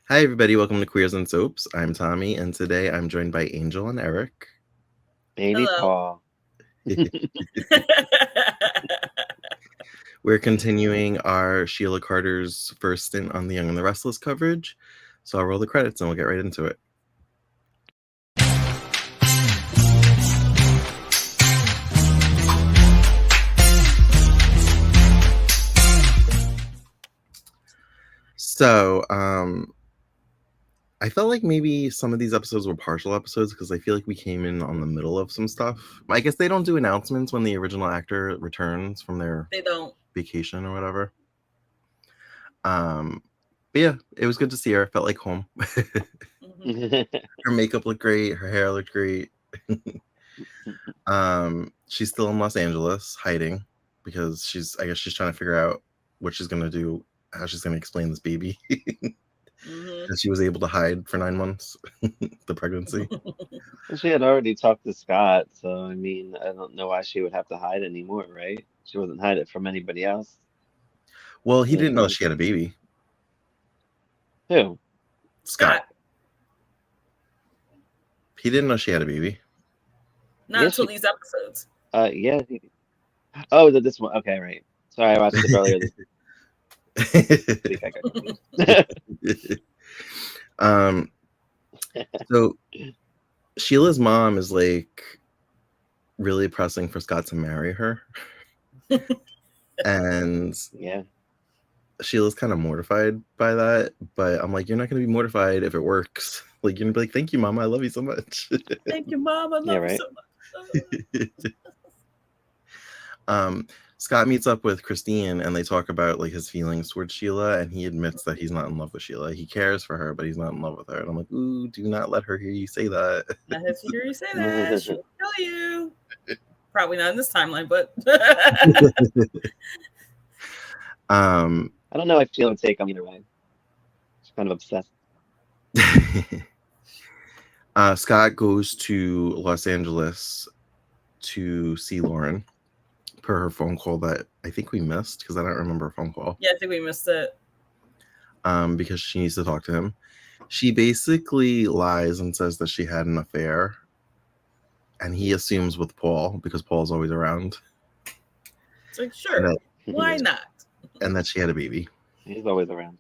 Hi, everybody. Welcome to Queers and Soaps. I'm Tommy, and today I'm joined by Angel and Eric. Baby Hello. Paul. We're continuing our Sheila Carter's first stint on The Young and the Restless coverage. So I'll roll the credits and we'll get right into it. So, I felt like maybe some of these episodes were partial episodes because I feel like we came in on the middle of some stuff. I guess they don't do announcements when the original actor returns from their They don't. vacation or whatever. But yeah, it was good to see her. It felt like home. Her makeup looked great. Her hair looked great. She's still in Los Angeles hiding because I guess she's trying to figure out what she's gonna do, how she's gonna explain this baby. That she was able to hide for 9 months, the pregnancy. She had already talked to Scott, so I mean, I don't know why she would have to hide anymore, right? She wasn't hiding it from anybody else. Well, he Yeah, didn't know doesn't she had a baby. Who? Scott. He didn't know she had a baby. Not Yes, until these episodes. yeah. Oh, this one. Okay, right. Sorry, I watched it earlier this week. I got confused. So Sheila's mom is like really pressing for Scott to marry her. And Yeah. Sheila's kind of mortified by that, but I'm like, you're not going to be mortified if it works. Like, you're going to be like, thank you, Mama. I love you so much. Thank you, Mom. I love Yeah, you right. so much. Scott meets up with Christine and they talk about like his feelings towards Sheila, and he admits that he's not in love with Sheila. He cares for her, but he's not in love with her. And I'm like, ooh, do not let her hear you say that. I have to hear you say that. She will kill you. Probably not in this timeline, but I don't know if she'll take him either way. She's kind of obsessed. Scott goes to Los Angeles to see Lauren per her phone call that I think we missed because I don't remember a phone call. yeah, I think we missed it. Because she needs to talk to him. She basically lies and says that she had an affair, and he assumes with Paul because Paul's always around. It's like, sure, why not? And that she had a baby. He's always around.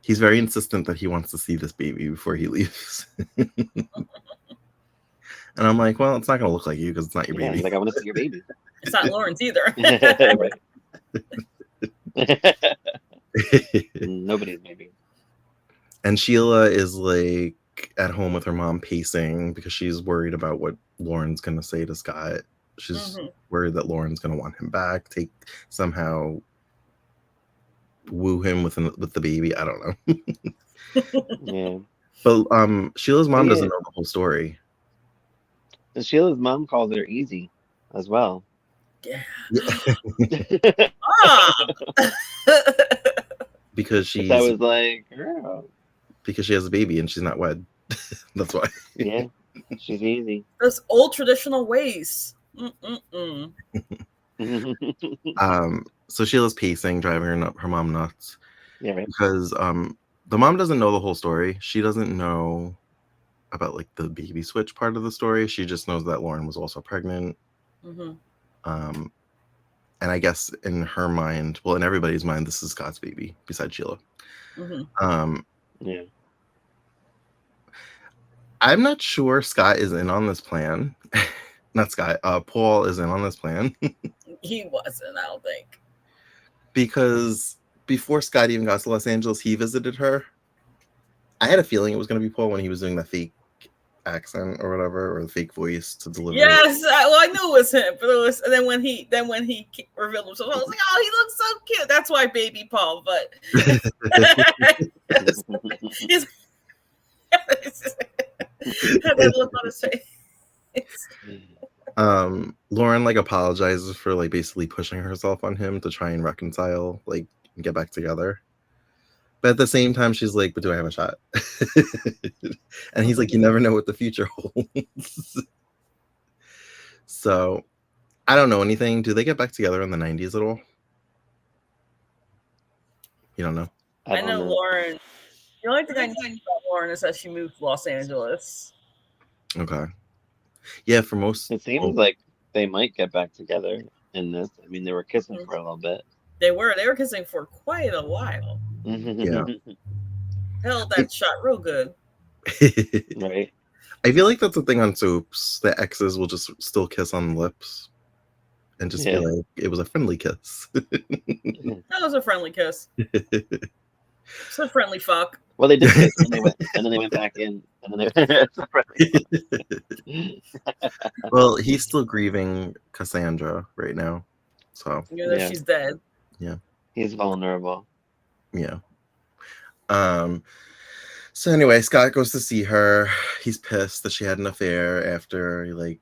He's very insistent that he wants to see this baby before he leaves. And I'm like, well, it's not going to look like you because it's not your baby. He's like, I want to see your baby. It's not Lauren's either. Nobody's baby. And Sheila is like at home with her mom pacing because she's worried about what Lauren's going to say to Scott. She's worried that Lauren's going to want him back, somehow woo him with the baby. I don't know. Yeah. But Sheila's mom doesn't know the whole story. And Sheila's mom calls her easy as well. Yeah. Because she's. I was like, girl. Because she has a baby and she's not wed. That's why. Yeah, she's easy. Those old traditional ways. So Sheila's pacing, driving her mom nuts. Yeah, right. Because the mom doesn't know the whole story. She doesn't know about like the baby switch part of the story. She just knows that Lauren was also pregnant. And I guess in her mind, well, in everybody's mind, this is Scott's baby besides Sheila. Yeah. I'm not sure Scott is in on this plan. Not Scott. Paul is in on this plan. He wasn't, I don't think. Because before Scott even got to Los Angeles, he visited her. I had a feeling it was going to be Paul when he was doing the fake accent or whatever, or the fake voice to deliver. Yes, I knew it was him. But it was, and then when he revealed himself, I was like, oh, he looks so cute. That's why Baby Paul. But that look on his face. Lauren like apologizes for like basically pushing herself on him to try and reconcile, like get back together. But at the same time, she's like, but do I have a shot? And he's like, you never know what the future holds. So I don't know anything. Do they get back together in the 90s at all? You don't know? I know Lauren. The only thing I know about Lauren is that she moved to Los Angeles. Okay. Yeah, for most. It seems like they might get back together in this. I mean, they were kissing for a little bit. They were kissing for quite a while. Yeah. Held that shot real good. Right. I feel like that's the thing on soaps. The exes will just still kiss on the lips and just be like, it was a friendly kiss. That was a friendly kiss. It's a friendly fuck. Well, they did kiss, and then they went back in, and then it's a friendly fuck. Well, he's still grieving Cassandra right now, so she's dead. Yeah, he's vulnerable. Yeah. So anyway, Scott goes to see her. He's pissed that she had an affair after, like,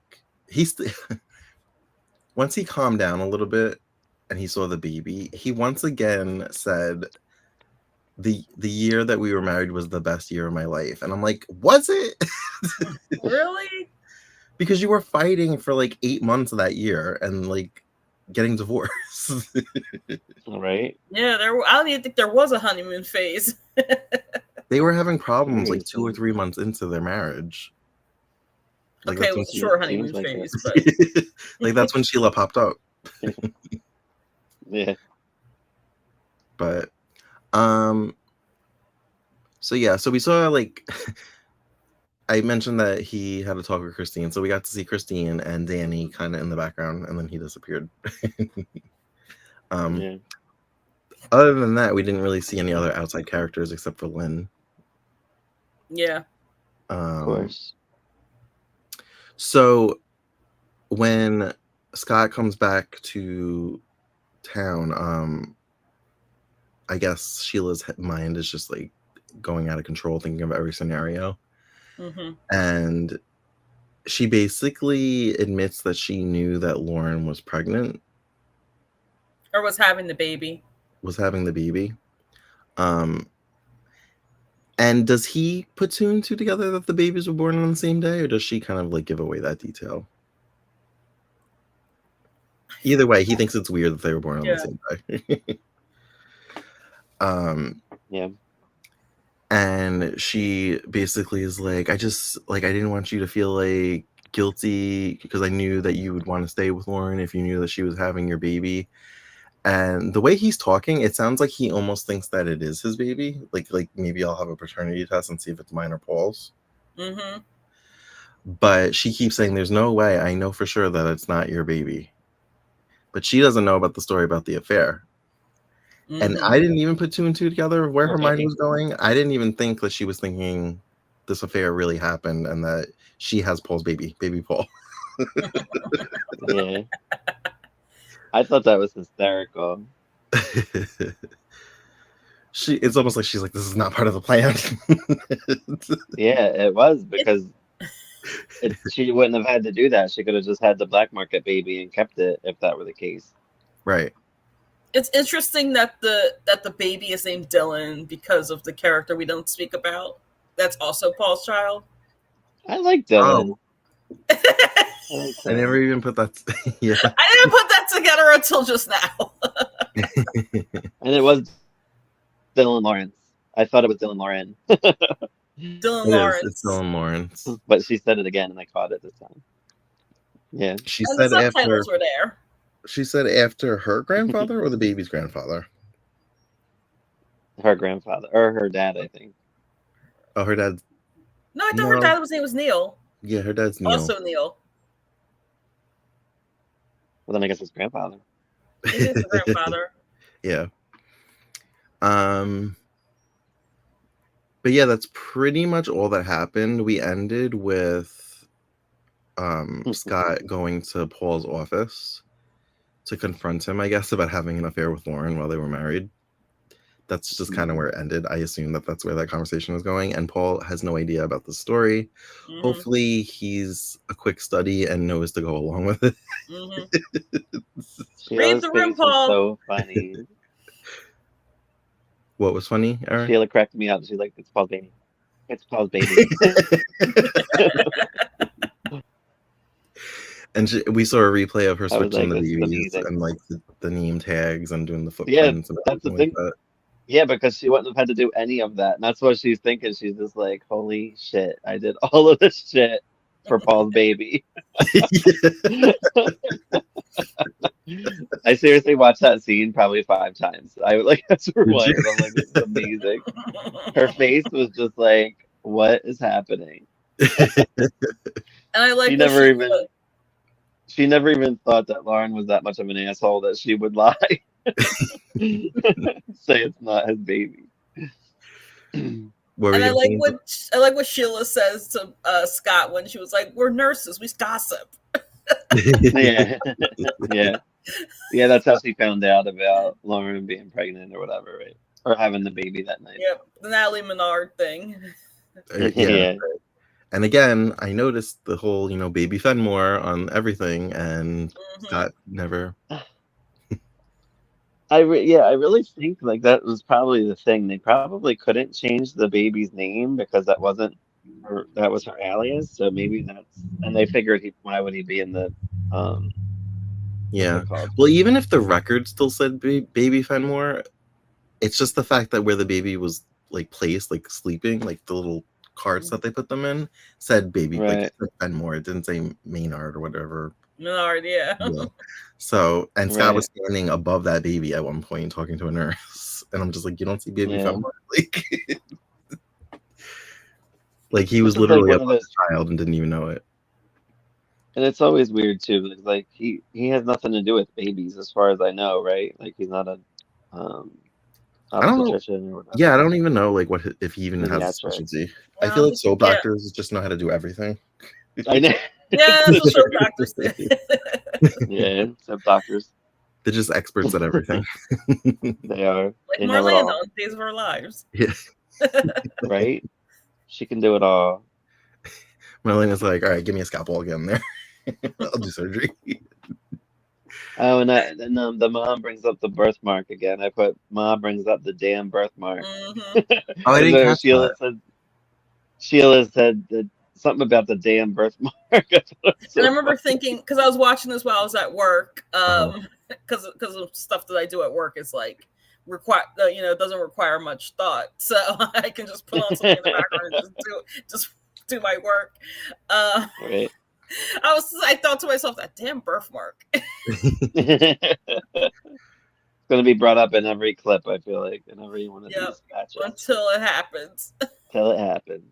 once he calmed down a little bit and he saw the baby, he once again said, the year that we were married was the best year of my life. And I'm like, was it? Really? Because you were fighting for like 8 months of that year and like getting divorced. Right? Yeah, I don't even think there was a honeymoon phase. They were having problems like 2 or 3 months into their marriage. Like, okay, it was a short honeymoon phase, but like that's when Sheila popped up. Yeah. But so we saw, like, I mentioned that he had a talk with Christine, so we got to see Christine and Danny kind of in the background, and then he disappeared. Yeah. Other than that, we didn't really see any other outside characters except for Lynn. Yeah. Of course. So when Scott comes back to town, I guess Sheila's mind is just like going out of control, thinking of every scenario. Mm-hmm. And she basically admits that she knew that Lauren was pregnant. Or was having the baby. And does he put two and two together that the babies were born on the same day, or does she kind of like give away that detail? Either way, he thinks it's weird that they were born on the same day. Yeah. And she basically is like, I didn't want you to feel like guilty because I knew that you would want to stay with Lauren if you knew that she was having your baby. And the way he's talking, it sounds like he almost thinks that it is his baby. Like maybe I'll have a paternity test and see if it's mine or Paul's. Mm-hmm. But she keeps saying, there's no way. I know for sure that it's not your baby. But she doesn't know about the story about the affair. Mm-hmm. And I didn't even put two and two together of where her mind was going. I didn't even think that she was thinking this affair really happened and that she has Paul's baby Paul. Yeah. I thought that was hysterical. It's almost like she's like, this is not part of the plan. Yeah, it was, because she wouldn't have had to do that. She could have just had the black market baby and kept it if that were the case. Right. It's interesting that the baby is named Dylan because of the character we don't speak about. That's also Paul's child. I like Dylan. Oh. I never even put that. Yeah. I didn't put that together until just now. And it was Dylan Lawrence. I thought it was Dylan Lauren. Dylan Lawrence. It's Dylan Lawrence. But she said it again, and I caught it this time. Yeah. She and said the subtitles were there. She said after her grandfather or the baby's grandfather? Her grandfather or her dad, I think. Oh, her dad. No, I thought her dad's name was Neil. Yeah, her dad's Neil. Also Neil. Well, then I guess it's grandfather. He is the grandfather. Yeah. But yeah, that's pretty much all that happened. We ended with Scott going to Paul's office to confront him, I guess, about having an affair with Lauren while they were married. That's just kind of where it ended. I assume that that's where that conversation was going. And Paul has no idea about the story. Mm-hmm. Hopefully he's a quick study and knows to go along with it. Mm-hmm. Read the room, Paul. So funny. What was funny, Aaron? Sheila cracked me up. She's like, it's Paul's baby. It's Paul's baby. And we saw a replay of her switching the babies and like the name tags and doing the footprints. Yeah, that's the thing. Like that. Yeah, because she wouldn't have had to do any of that. And that's what she's thinking. She's just like, holy shit, I did all of this shit for Paul's baby. I seriously watched that scene probably 5 times. I would like that's Did you? rewind. I'm like, this is amazing. Her face was just like, what is happening? And I She like what never she even she never even thought that Lauren was that much of an asshole that she would lie. Say it's not his baby. What were and you gonna say? I like what Sheila says to Scott when she was like, "We're nurses, we gossip." Yeah. Yeah. Yeah, that's how she found out about Lauren being pregnant or whatever, right? Or having the baby that night. Yep, the Natalie Menard thing. Yeah. Yeah. And again, I noticed the whole, baby Fenmore on everything, and Scott never. I really think like that was probably the thing. They probably couldn't change the baby's name because that was her alias. So maybe and they figured why would he be in the what's Yeah. it called? Well, even if the record still said baby Fenmore, it's just the fact that where the baby was like placed, like sleeping, like the little carts that they put them in, said baby, like it Right, said Fenmore. It didn't say Maynard or whatever. Menard, yeah. Yeah. So, and Scott was right. standing above that baby at one point talking to a nurse, and I'm just like, you don't see baby Yeah. Fenmore, like he This was is like literally one of above those, the child and didn't even know it. and it's always weird too. Because, like he has nothing to do with babies, as far as I know, right? Like he's not a um I don't know. obstetrician or Yeah, I whatever, don't even know like if he even has a pediatric. specialty. I feel Well, like soap yeah, doctors just know how to do everything. I know. yeah, that's what show doctors do. Yeah, some doctors. They're just experts at everything. They are. Like They know it Marlena all, on Days of Our Lives. Yeah. right? She can do it all. Marlena's like, all right, give me a scalpel again there. I'll do surgery. Oh, and the mom brings up the birthmark again. I put mom brings up the damn birthmark. Mm-hmm. Oh, I And didn't then catch that. Sheila said that something about the damn birthmark. I thought it was And so I remember funny. thinking, because I was watching this while I was at work, Uh-huh. because of stuff that I do at work is like doesn't require much thought, so I can just put on something in the background and just do my work. Uh, Right. I thought to myself, that damn birthmark. It's going to be brought up in every clip, I feel like, in every one of Yep, these matches until it happens. till it happens.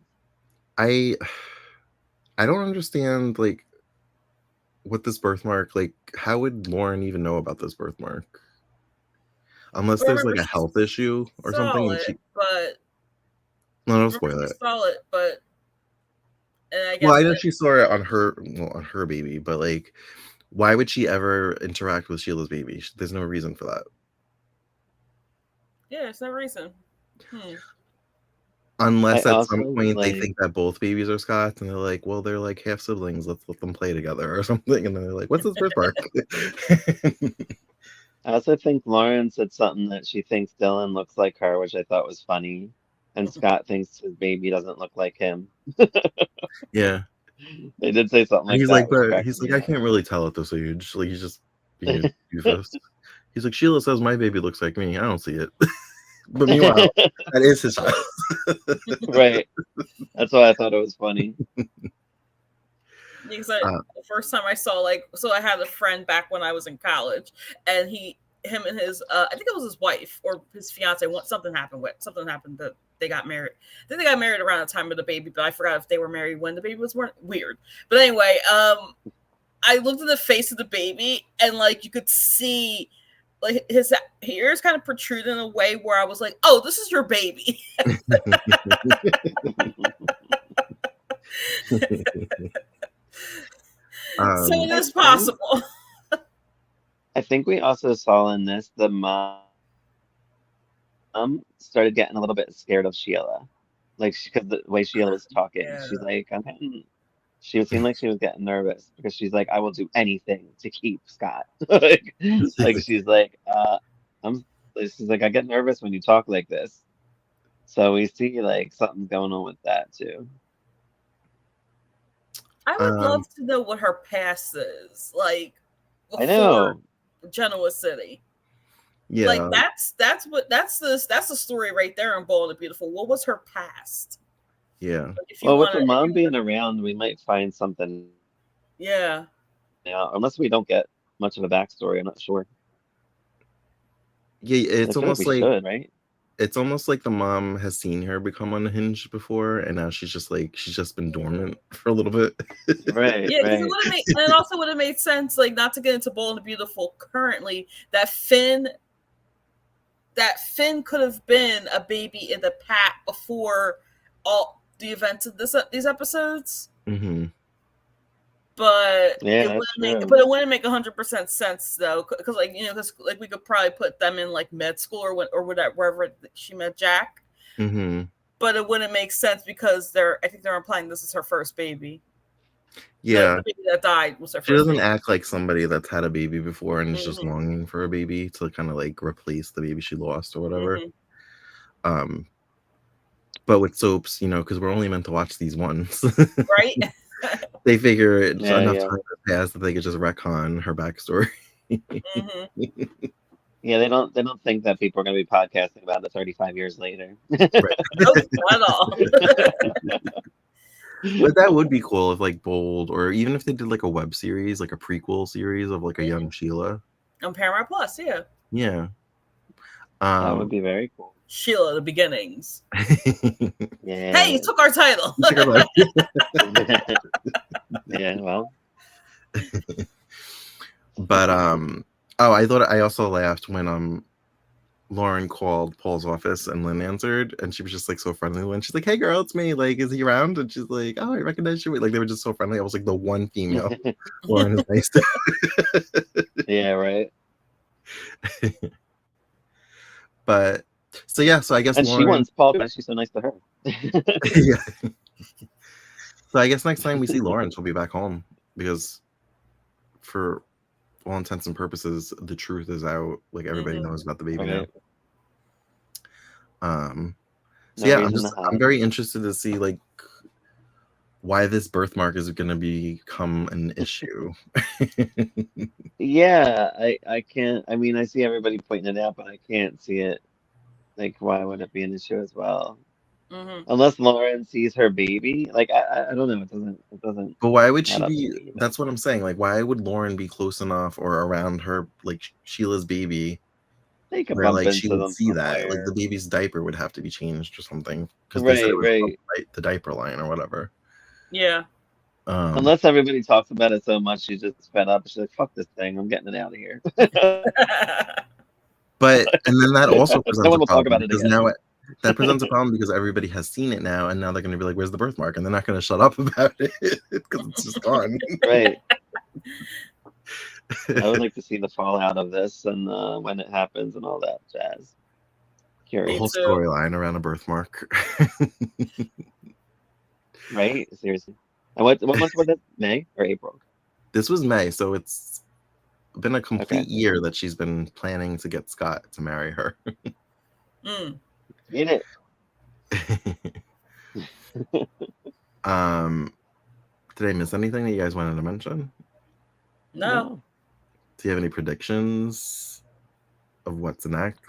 I don't understand like what this birthmark, like how would Lauren even know about this birthmark? Unless But I there's like remember a she health issue or something, saw and it, she but no, don't remember spoil she it. saw it, but and I Well, guess I know she saw it on her baby, but like why would she ever interact with Sheila's baby? There's no reason for that. yeah, it's no reason. I Unless at some also point they like think that both babies are Scots and they're like, well, they're like half siblings. Let's let them play together or something. And then they're like, what's this birthmark? I also think Lauren said something that she thinks Dylan looks like her, which I thought was funny. And Scott thinks his baby doesn't look like him. Yeah. They did say something And like he's that, like, which but cracked he's like, me I up. can't really tell at this age. Like he's just being a doofus. He's like, Sheila says my baby looks like me. I don't see it. But meanwhile, that is his child. Right. That's why I thought it was funny. Because the first time I saw I had a friend back when I was in college, and him and his I think it was his wife or his fiance. Something happened that they got married. I think they got married around the time of the baby, but I forgot if they were married when the baby was born. Weird. But anyway, I looked at the face of the baby, and like you could see like his ears kind of protrude in a way where I was like, oh, this is your baby. So it is possible. I think we also saw in this the mom started getting a little bit scared of Sheila, like because the way Sheila was talking, Yeah. she's like, she seemed like she was getting nervous because she's like, I will do anything to keep Scott. like she's like, she's like, I get nervous when you talk like this. So we see like something going on with that too. I would love to know what her past is like I before know. Genoa City. Yeah. Like that's the story right there in Bold and Beautiful. What was her past? Yeah. Like, if you Well, with wanna, her mom being around, we might find something. yeah. Yeah, unless we don't get much of a backstory, I'm not sure. Yeah, I it's feel like almost we like should, right? it's almost like the mom has seen her become unhinged before, and now she's just been dormant for a little bit. Right, Yeah, because it right. would have made, and it also would have made sense, like, not to get into Bold and Beautiful currently, that Finn could have been a baby in the pack before all the events of these episodes. Mm-hmm. But Yeah, it that's wouldn't true. make 100% sense though, because like because like we could probably put them in like med school or whatever, wherever she met Jack. Mm-hmm. But it wouldn't make sense because I think they're implying this is her first baby. Yeah. The baby that died was her She first doesn't baby. act like somebody that's had a baby before and is just Mhm. longing for a baby to kind of like replace the baby she lost or whatever. Mhm. But with soaps, because we're only meant to watch these ones, Right? they figure it's Yeah, enough yeah. time has passed that they could just retcon her backstory. Mhm. Yeah, they don't think that people are going to be podcasting about it 35 years later. Right. Nope, not at all. But that would be cool if like Bold, or even if they did like a web series, like a prequel series of like a young Sheila. On Paramount Plus, yeah. Yeah. That would be very cool. Sheila, the beginnings. Yeah. Hey, you took our title. Yeah, well. But I also laughed when Lauren called Paul's office and Lynn answered, and she was just like so friendly. When she's like, "Hey girl, it's me. Like, is he around?" And she's like, "Oh, I recognize you." Like they were just so friendly. I was like the one female Lauren is nice to. Yeah, right. But so I guess And Lauren, she wants Paul, but she's so nice to her. yeah. So I guess next time we see Lauren, she'll be back home because, for all intents and purposes, the truth is out. Like everybody knows about the baby now. So No yeah, reason to I'm hide. very interested to see like why this birthmark is going to become an issue. Yeah, I can't. I mean, I see everybody pointing it out, but I can't see it. Like, why would it be an issue as well? Unless Lauren sees her baby. Like, I don't know. It doesn't But why would add she up to be? me. That's what I'm saying. Like, why would Lauren be close enough or around her, like Sheila's baby, They could where bump like she into would them see that? Like somewhere. the baby's diaper would have to be changed or something because they said it Right, was right. the diaper line or whatever. Yeah. Unless everybody talks about it so much, she's just fed up. She's like, "Fuck this thing. I'm getting it out of here." But and then that also No presents one a will talk problem about it because again. now that presents a problem because everybody has seen it now, and now they're going to be like, "Where's the birthmark?" And they're not going to shut up about it because it's just gone. Right. I would like to see the fallout of this and when it happens and all that jazz. The Curious. whole storyline around a birthmark. Right? Seriously. And what month was it? May or April? This was May, so it's been a complete Okay. year that she's been planning to get Scott to marry her. Get it. Did I miss anything that you guys wanted to mention? No. Do you have any predictions of what's next?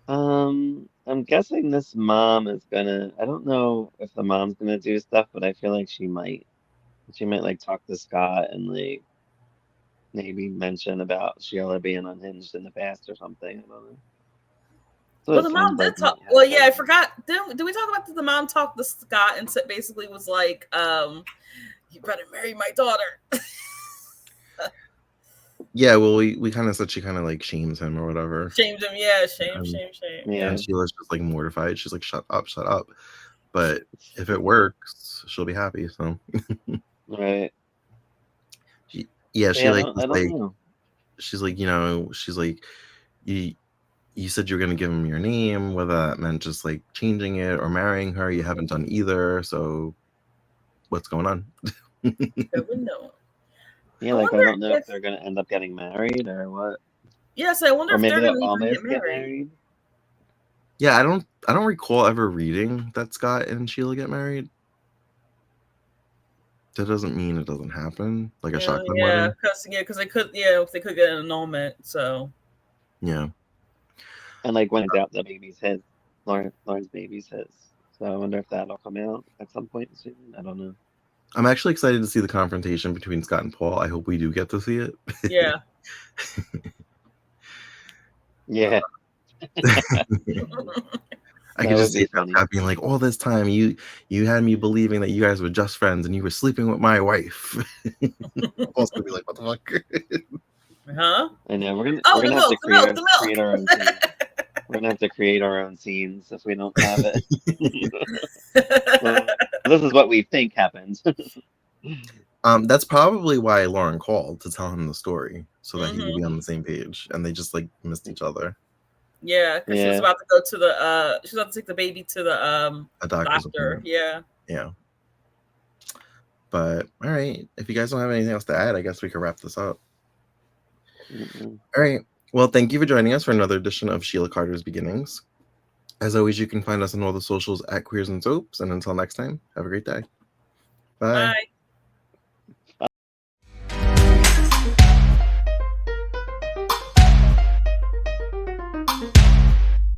I'm guessing this mom is gonna, I don't know if the mom's gonna do stuff, but I feel like she might. She might like talk to Scott and like maybe mention about Sheila being unhinged in the past or something. I don't know. So Well, it the mom sounds did like talk. might Well, yeah, I happen. forgot. Did we talk about the mom talked to Scott and basically was like, "You better marry my daughter." Yeah, well, we kind of said she kind of like shames him or whatever. Shamed him, yeah. Shame. Yeah. And Sheila's just like mortified. She's like, "Shut up, shut up." But if it works, she'll be happy. So, Right. yeah, she like I don't know. she's like, she's like, you said you were gonna give him your name, whether that meant just like changing it or marrying her. You haven't done either. So, what's going on? Yeah, like I don't know if they're gonna end up getting married or what. Yes, I wonder Or if maybe they're they'll gonna even almost get married. Yeah, I don't recall ever reading that Scott and Sheila get married. That doesn't mean it doesn't happen. Like a shotgun wedding. Because they could get an annulment. So Yeah. And like when I doubt the baby's his, Lauren's baby's his. So I wonder if that'll come out at some point soon. I don't know. I'm actually excited to see the confrontation between Scott and Paul. I hope we do get to see it. Yeah. Yeah. I could just see Scott being like, all this time you had me believing that you guys were just friends and you were sleeping with my wife. Paul's gonna be like, what the fuck? Huh? I know we're gonna have to create our own scenes. We're gonna have to create our own scenes if we don't have it. Well, this is what we think happened. That's probably why Lauren called to tell him the story so that he would be on the same page, and they just like missed each other. Yeah, because she was about to go to the she was about to take the baby to the a doctor. Appointment. Yeah. But all right, if you guys don't have anything else to add, I guess we could wrap this up. Mm-mm. All right. Well, thank you for joining us for another edition of Sheila Carter's Beginnings. As always, you can find us on all the socials at Queers and Soaps. And until next time, have a great day. Bye. Bye.